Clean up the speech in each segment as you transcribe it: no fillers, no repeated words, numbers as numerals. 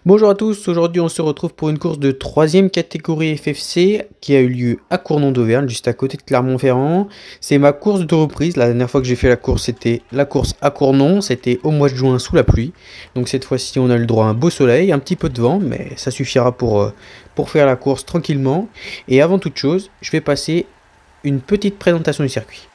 Bonjour à tous, aujourd'hui on se retrouve pour une course de 3e catégorie FFC qui a eu lieu à Cournon d'Auvergne, juste à côté de Clermont-Ferrand. C'est ma course de reprise, la dernière fois que j'ai fait la course c'était la course à Cournon, c'était au mois de juin sous la pluie. Donc cette fois-ci on a le droit à un beau soleil, un petit peu de vent, mais ça suffira pour faire la course tranquillement. Et avant toute chose, je vais passer une petite présentation du circuit.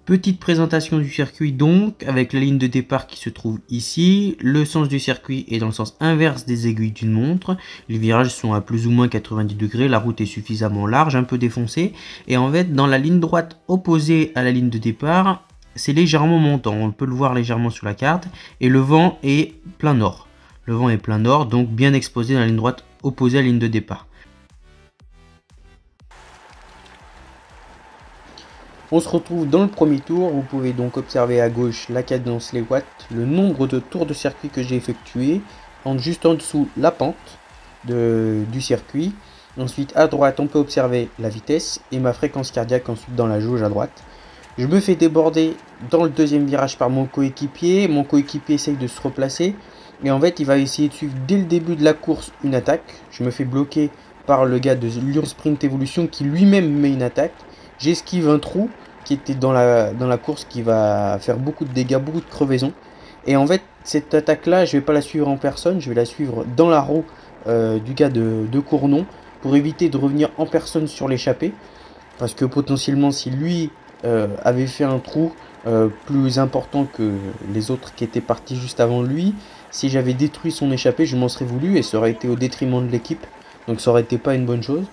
Petite présentation du circuit donc, avec la ligne de départ qui se trouve ici. Le sens du circuit est dans le sens inverse des aiguilles d'une montre. Les virages sont à plus ou moins 90 degrés, la route est suffisamment large, un peu défoncée. Et en fait, dans la ligne droite opposée à la ligne de départ, c'est légèrement montant, on peut le voir légèrement sur la carte. Et le vent est plein nord. Le vent est plein nord, donc bien exposé dans la ligne droite opposée à la ligne de départ. On se retrouve dans le premier tour, vous pouvez donc observer à gauche la cadence, les watts, le nombre de tours de circuit que j'ai effectué, juste en dessous la pente du circuit. Ensuite à droite on peut observer la vitesse et ma fréquence cardiaque ensuite dans la jauge à droite. Je me fais déborder dans le deuxième virage par mon coéquipier essaye de se replacer et en fait il va essayer de suivre dès le début de la course une attaque. Je me fais bloquer par le gars de Lyon Sprint Evolution qui lui-même met une attaque. J'esquive un trou qui était dans la course qui va faire beaucoup de dégâts, beaucoup de crevaisons. Et en fait, cette attaque-là, je ne vais pas la suivre en personne, je vais la suivre dans la roue du gars de Cournon pour éviter de revenir en personne sur l'échappée. Parce que potentiellement, si lui avait fait un trou plus important que les autres qui étaient partis juste avant lui, si j'avais détruit son échappée, je m'en serais voulu et ça aurait été au détriment de l'équipe. Donc ça aurait été pas une bonne chose.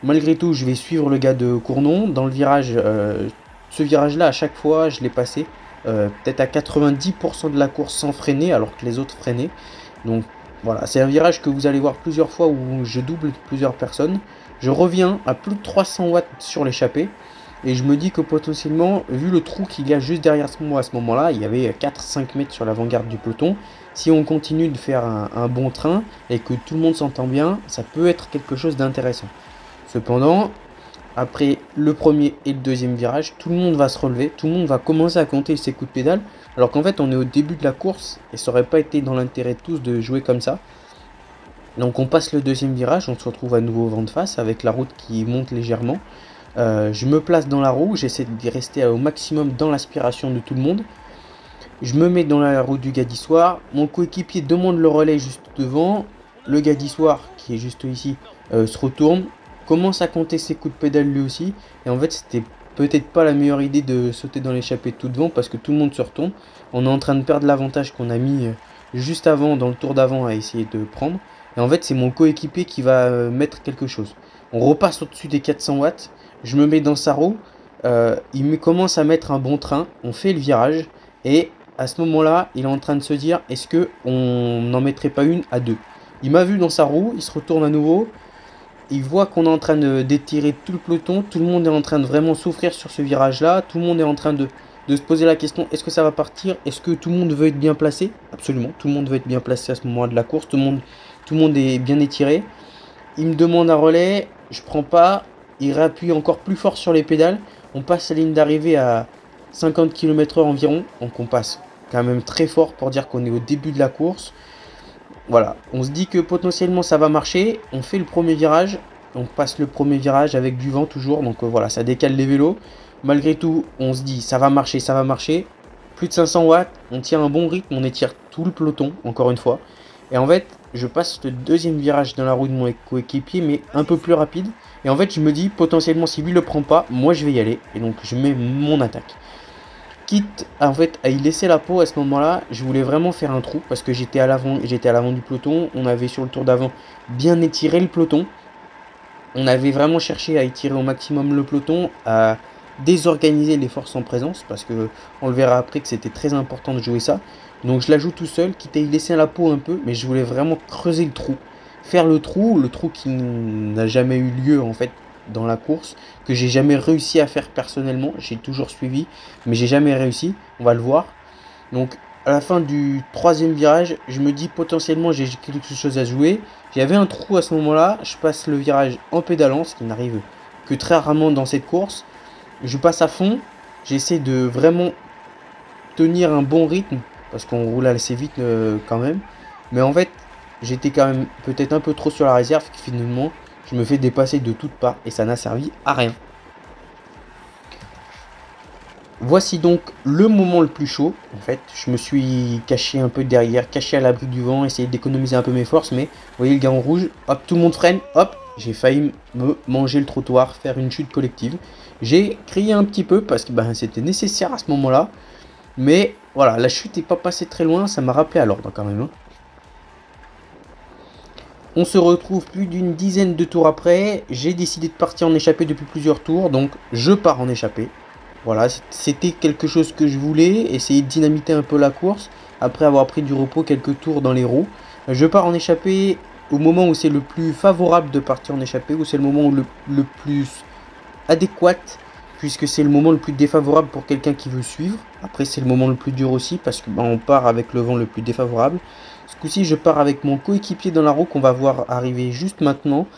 Malgré tout, je vais suivre le gars de Cournon. Dans le virage, ce virage-là, à chaque fois, je l'ai passé peut-être à 90% de la course sans freiner, alors que les autres freinaient. Donc voilà, c'est un virage que vous allez voir plusieurs fois où je double plusieurs personnes. Je reviens à plus de 300 watts sur l'échappée. Et je me dis que potentiellement, vu le trou qu'il y a juste derrière moi à ce moment-là, il y avait 4-5 mètres sur l'avant-garde du peloton. Si on continue de faire un bon train et que tout le monde s'entend bien, ça peut être quelque chose d'intéressant. Cependant, après le premier et le deuxième virage, tout le monde va se relever, tout le monde va commencer à compter ses coups de pédale, alors qu'en fait on est au début de la course et ça aurait pas été dans l'intérêt de tous de jouer comme ça. Donc on passe le deuxième virage, on se retrouve à nouveau au vent de face avec la route qui monte légèrement. Je me place dans la roue, j'essaie de rester au maximum dans l'aspiration de tout le monde. Je me mets dans la roue du gars d'Issoire, mon coéquipier demande le relais juste devant, le gars d'Issoire qui est juste ici se retourne, commence à compter ses coups de pédale lui aussi, et en fait c'était peut-être pas la meilleure idée de sauter dans l'échappée tout devant parce que tout le monde se retourne. On est en train de perdre l'avantage qu'on a mis juste avant, dans le tour d'avant à essayer de prendre, et en fait c'est mon coéquipier qui va mettre quelque chose. On repasse au-dessus des 400 watts, je me mets dans sa roue, il me commence à mettre un bon train, on fait le virage, et à ce moment-là, il est en train de se dire, est-ce qu'on n'en mettrait pas une à deux? Il m'a vu dans sa roue, il se retourne à nouveau, il voit qu'on est en train d'étirer tout le peloton, tout le monde est en train de vraiment souffrir sur ce virage-là, tout le monde est en train de se poser la question, est-ce que ça va partir? Est-ce que tout le monde veut être bien placé? Absolument, tout le monde veut être bien placé à ce moment-là de la course, tout le monde est bien étiré. Il me demande un relais, je prends pas, il réappuie encore plus fort sur les pédales, on passe la ligne d'arrivée à 50 km/h environ, donc on passe quand même très fort pour dire qu'on est au début de la course. Voilà, on se dit que potentiellement ça va marcher, on fait le premier virage, on passe le premier virage avec du vent toujours, donc voilà, ça décale les vélos. Malgré tout, on se dit ça va marcher, ça va marcher. Plus de 500 watts, on tient un bon rythme, on étire tout le peloton, encore une fois. Et en fait, je passe le deuxième virage dans la roue de mon coéquipier, mais un peu plus rapide. Et en fait, je me dis potentiellement si lui le prend pas, moi je vais y aller. Et donc je mets mon attaque. Quitte en fait à y laisser la peau à ce moment-là, je voulais vraiment faire un trou parce que j'étais à l'avant du peloton. On avait sur le tour d'avant bien étiré le peloton. On avait vraiment cherché à étirer au maximum le peloton, à désorganiser les forces en présence parce que on le verra après que c'était très important de jouer ça. Donc je la joue tout seul, quitte à y laisser la peau un peu, mais je voulais vraiment creuser le trou. Faire le trou qui n'a jamais eu lieu en fait dans la course, que j'ai jamais réussi à faire personnellement. J'ai toujours suivi, mais j'ai jamais réussi. On va le voir. Donc à la fin du troisième virage, je me dis potentiellement j'ai quelque chose à jouer. J'avais un trou à ce moment-là. Je passe le virage en pédalant, ce qui n'arrive que très rarement dans cette course. Je passe à fond. J'essaie de vraiment tenir un bon rythme parce qu'on roule assez vite quand même. Mais en fait, j'étais quand même peut-être un peu trop sur la réserve, finalement, je me fais dépasser de toutes parts et ça n'a servi à rien. Voici donc le moment le plus chaud. En fait, je me suis caché un peu derrière, caché à l'abri du vent, essayé d'économiser un peu mes forces. Mais vous voyez le gars en rouge, hop, tout le monde freine, hop, j'ai failli me manger le trottoir, faire une chute collective. J'ai crié un petit peu parce que c'était nécessaire à ce moment-là. Mais voilà, la chute n'est pas passée très loin, ça m'a rappelé à l'ordre quand même. On se retrouve plus d'une dizaine de tours après. J'ai décidé de partir en échappée depuis plusieurs tours, donc je pars en échappée. Voilà, c'était quelque chose que je voulais, essayer de dynamiter un peu la course, après avoir pris du repos quelques tours dans les roues. Je pars en échappée au moment où c'est le plus favorable de partir en échappée, où c'est le moment où le plus adéquat, puisque c'est le moment le plus défavorable pour quelqu'un qui veut suivre. Après, c'est le moment le plus dur aussi, parce que on part avec le vent le plus défavorable. Ce coup-ci, je pars avec mon coéquipier dans la roue qu'on va voir arriver juste maintenant.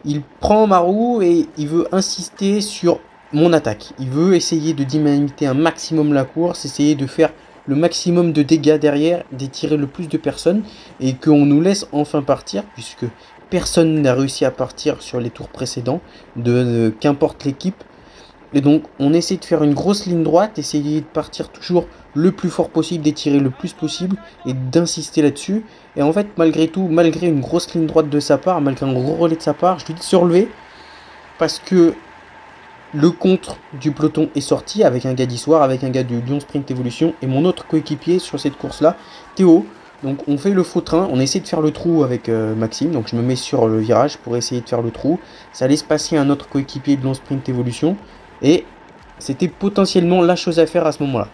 Il prend ma roue et il veut insister sur mon attaque. Il veut essayer de dynamiter un maximum la course, essayer de faire le maximum de dégâts derrière, d'étirer le plus de personnes et qu'on nous laisse enfin partir, puisque personne n'a réussi à partir sur les tours précédents, qu'importe l'équipe. Et donc on essaie de faire une grosse ligne droite, essayer de partir toujours le plus fort possible, d'étirer le plus possible et d'insister là-dessus. Et en fait, malgré tout, malgré une grosse ligne droite de sa part, malgré un gros relais de sa part, je lui dis de se relever parce que le contre du peloton est sorti avec un gars d'Issoire, avec un gars du Lyon Sprint Evolution et mon autre coéquipier sur cette course-là, Théo. Donc on fait le faux train, on essaie de faire le trou avec Maxime, donc je me mets sur le virage pour essayer de faire le trou. Ça laisse passer un autre coéquipier de Lyon Sprint Evolution et c'était potentiellement la chose à faire à ce moment-là.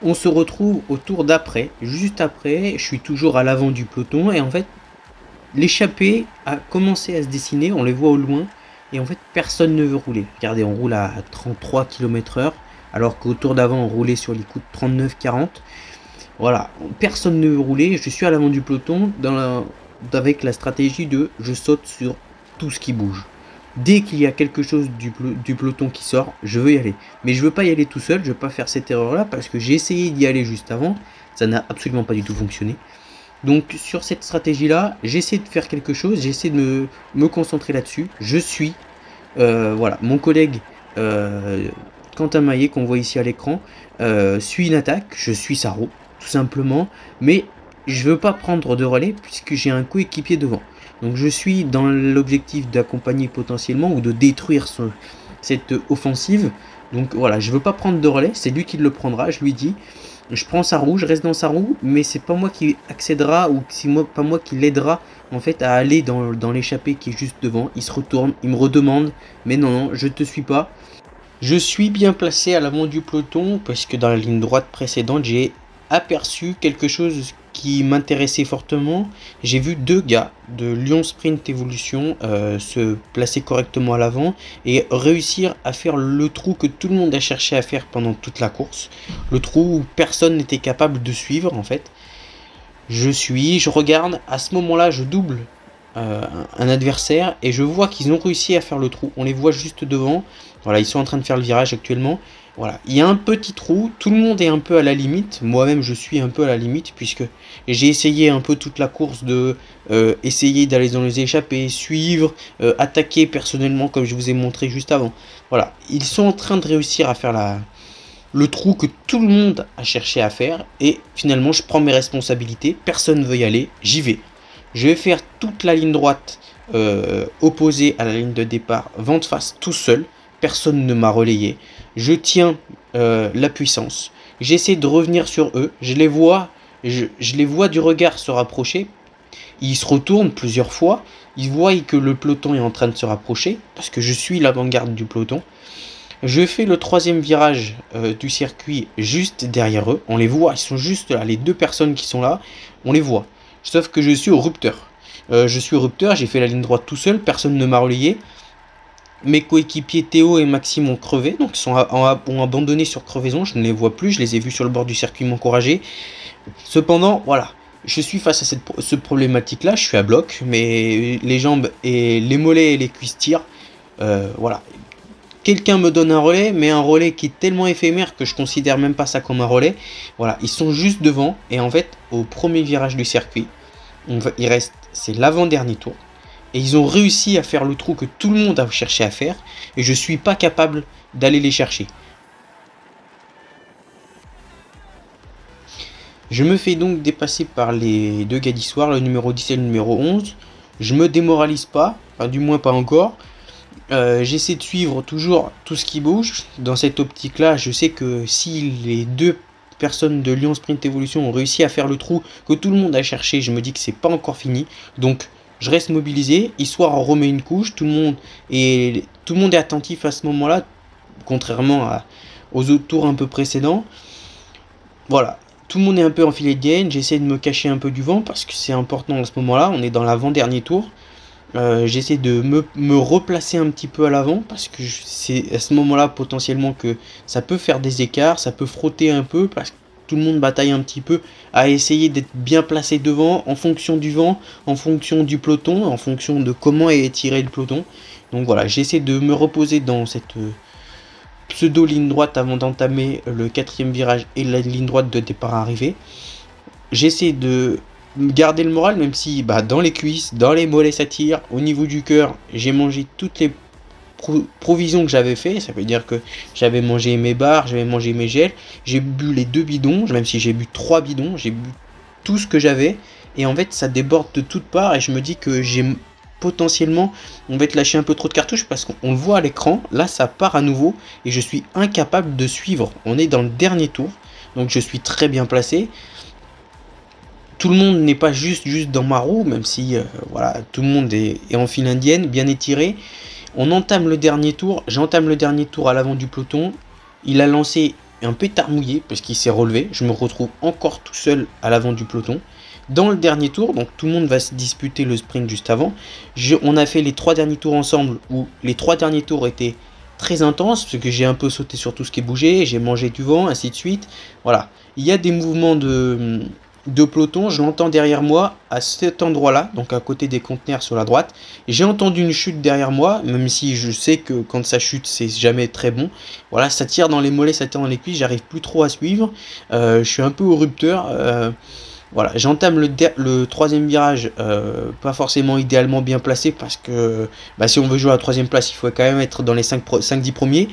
On se retrouve au tour d'après, juste après, je suis toujours à l'avant du peloton et en fait l'échappée a commencé à se dessiner, on les voit au loin et en fait personne ne veut rouler. Regardez, on roule à 33 km/h alors qu'au tour d'avant on roulait sur les coups de 39-40. Voilà, personne ne veut rouler, je suis à l'avant du peloton avec la stratégie de je saute sur tout ce qui bouge. Dès qu'il y a quelque chose du peloton qui sort, je veux y aller. Mais je veux pas y aller tout seul, je veux pas faire cette erreur-là parce que j'ai essayé d'y aller juste avant. Ça n'a absolument pas du tout fonctionné. Donc sur cette stratégie-là, j'essaie de faire quelque chose, j'essaie de me concentrer là-dessus. Je suis, voilà, mon collègue Quentin Maillet qu'on voit ici à l'écran, suit une attaque, je suis sa roue, tout simplement. Mais je veux pas prendre de relais puisque j'ai un coéquipier devant. Donc je suis dans l'objectif d'accompagner potentiellement ou de détruire cette offensive. Donc voilà, je veux pas prendre de relais, c'est lui qui le prendra, je lui dis. Je prends sa roue, je reste dans sa roue, mais c'est pas moi qui accédera ou c'est pas moi qui l'aidera en fait à aller dans l'échappée qui est juste devant. Il se retourne, il me redemande, mais non, je te suis pas. Je suis bien placé à l'avant du peloton parce que dans la ligne droite précédente, j'ai aperçu quelque chose qui m'intéressait fortement. J'ai vu deux gars de Lyon Sprint Evolution se placer correctement à l'avant et réussir à faire le trou que tout le monde a cherché à faire pendant toute la course. Le trou où personne n'était capable de suivre en fait. Je regarde, à ce moment-là je double un adversaire et je vois qu'ils ont réussi à faire le trou. On les voit juste devant. Voilà, ils sont en train de faire le virage actuellement. Voilà, il y a un petit trou, tout le monde est un peu à la limite, moi-même je suis un peu à la limite puisque j'ai essayé un peu toute la course de essayer d'aller dans les échappées, suivre, attaquer personnellement comme je vous ai montré juste avant. Voilà, ils sont en train de réussir à faire le trou que tout le monde a cherché à faire et finalement je prends mes responsabilités, personne ne veut y aller, j'y vais. Je vais faire toute la ligne droite opposée à la ligne de départ, vent de face tout seul. Personne ne m'a relayé. Je tiens la puissance. J'essaie de revenir sur eux. Je les vois du regard se rapprocher. Ils se retournent plusieurs fois. Ils voient que le peloton est en train de se rapprocher parce que je suis l'avant-garde du peloton. Je fais le troisième virage du circuit juste derrière eux. On les voit, ils sont juste là. Les deux personnes qui sont là, on les voit. Sauf que je suis au rupteur. J'ai fait la ligne droite tout seul. Personne ne m'a relayé. Mes coéquipiers Théo et Maxime ont crevé, donc ils ont abandonné sur crevaison, je ne les vois plus, je les ai vus sur le bord du circuit m'encourager. Cependant, voilà, je suis face à cette problématique-là, je suis à bloc, mais les jambes et les mollets et les cuisses tirent. Voilà, quelqu'un me donne un relais, mais un relais qui est tellement éphémère que je considère même pas ça comme un relais. Voilà, ils sont juste devant, et en fait, au premier virage du circuit, il reste, c'est l'avant-dernier tour, et ils ont réussi à faire le trou que tout le monde a cherché à faire, et je suis pas capable d'aller les chercher. Je me fais donc dépasser par les deux gars d'histoire, le numéro 10 et le numéro 11. Je me démoralise pas, enfin, du moins pas encore. J'essaie de suivre toujours tout ce qui bouge. Dans cette optique-là, je sais que si les deux personnes de Lyon Sprint Evolution ont réussi à faire le trou que tout le monde a cherché, je me dis que c'est pas encore fini. Donc je reste mobilisé, histoire on remet une couche, tout le monde est attentif à ce moment-là, contrairement aux autres tours un peu précédents. Voilà, tout le monde est un peu enfilé de gain, j'essaie de me cacher un peu du vent parce que c'est important à ce moment-là, on est dans l'avant-dernier tour. J'essaie de me replacer un petit peu à l'avant parce que c'est à ce moment-là potentiellement que ça peut faire des écarts, ça peut frotter un peu parce que tout le monde bataille un petit peu à essayer d'être bien placé devant en fonction du vent, en fonction du peloton, en fonction de comment est tiré le peloton. Donc voilà, j'essaie de me reposer dans cette pseudo ligne droite avant d'entamer le quatrième virage et la ligne droite de départ arrivée. J'essaie de garder le moral, même si dans les cuisses, dans les mollets ça tire, au niveau du cœur, j'ai mangé toutes les provisions que j'avais fait. Ça veut dire que j'avais mangé mes barres, j'avais mangé mes gels, j'ai bu les 2 bidons, même si j'ai bu 3 bidons, j'ai bu tout ce que j'avais, et en fait ça déborde de toutes parts, et je me dis que j'ai potentiellement, on va te lâcher un peu trop de cartouches parce qu'on le voit à l'écran, là ça part à nouveau, et je suis incapable de suivre. On est dans le dernier tour, donc je suis très bien placé. Tout le monde n'est pas juste dans ma roue, même si voilà, tout le monde est en file indienne, bien étiré. On entame le dernier tour, j'entame le dernier tour à l'avant du peloton. Il a lancé un pétard mouillé parce qu'il s'est relevé. Je me retrouve encore tout seul à l'avant du peloton. Dans le dernier tour, donc tout le monde va se disputer le sprint juste avant. On a fait les 3 derniers tours ensemble, où les 3 derniers tours étaient très intenses, parce que j'ai un peu sauté sur tout ce qui est bougé, j'ai mangé du vent, ainsi de suite. Voilà, il y a des mouvements de peloton, je l'entends derrière moi à cet endroit là, donc à côté des conteneurs sur la droite. J'ai entendu une chute derrière moi, même si je sais que quand ça chute c'est jamais très bon. Voilà, ça tire dans les mollets, ça tire dans les cuisses, j'arrive plus trop à suivre, je suis un peu au rupteur. Voilà, j'entame le troisième virage, pas forcément idéalement bien placé, parce que si on veut jouer à la troisième place, il faut quand même être dans les 5-10 premiers,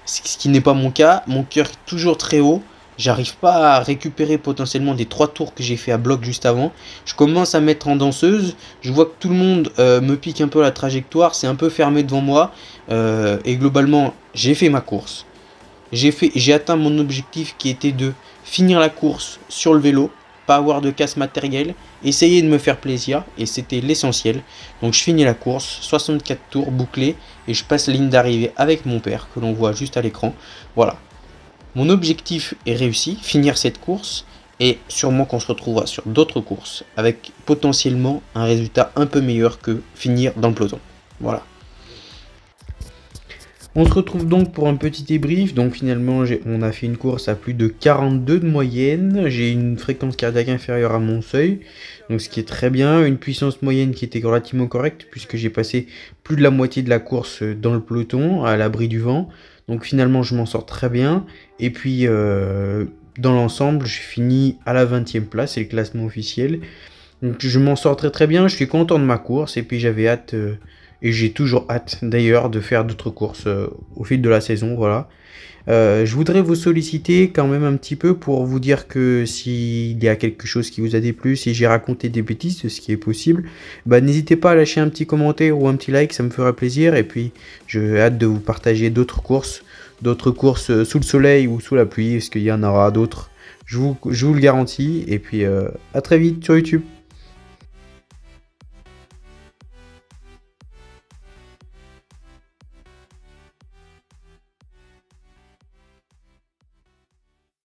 ce qui n'est pas mon cas. Mon cœur est toujours très haut. J'arrive pas à récupérer potentiellement des 3 tours que j'ai fait à bloc juste avant. Je commence à mettre en danseuse. Je vois que tout le monde me pique un peu la trajectoire. C'est un peu fermé devant moi. Et globalement, j'ai fait ma course. J'ai atteint mon objectif qui était de finir la course sur le vélo. Pas avoir de casse matériel. Essayer de me faire plaisir. Et c'était l'essentiel. Donc je finis la course. 64 tours bouclés. Et je passe la ligne d'arrivée avec mon père. Que l'on voit juste à l'écran. Voilà. Mon objectif est réussi, finir cette course, et sûrement qu'on se retrouvera sur d'autres courses avec potentiellement un résultat un peu meilleur que finir dans le peloton. Voilà. On se retrouve donc pour un petit débrief. Donc finalement, on a fait une course à plus de 42 de moyenne. J'ai une fréquence cardiaque inférieure à mon seuil, donc ce qui est très bien. Une puissance moyenne qui était relativement correcte, puisque j'ai passé plus de la moitié de la course dans le peloton, à l'abri du vent. Donc finalement, je m'en sors très bien. Et puis, dans l'ensemble, je finis à la 20e place, c'est le classement officiel. Donc je m'en sors très bien, je suis content de ma course. Et puis j'avais hâte, et j'ai toujours hâte d'ailleurs, de faire d'autres courses au fil de la saison, voilà. Je voudrais vous solliciter quand même un petit peu pour vous dire que s'il y a quelque chose qui vous a déplu, si j'ai raconté des bêtises, ce qui est possible, n'hésitez pas à lâcher un petit commentaire ou un petit like, ça me ferait plaisir. Et puis j'ai hâte de vous partager d'autres courses sous le soleil ou sous la pluie, parce qu'il y en aura d'autres, je vous le garantis. Et puis à très vite sur YouTube.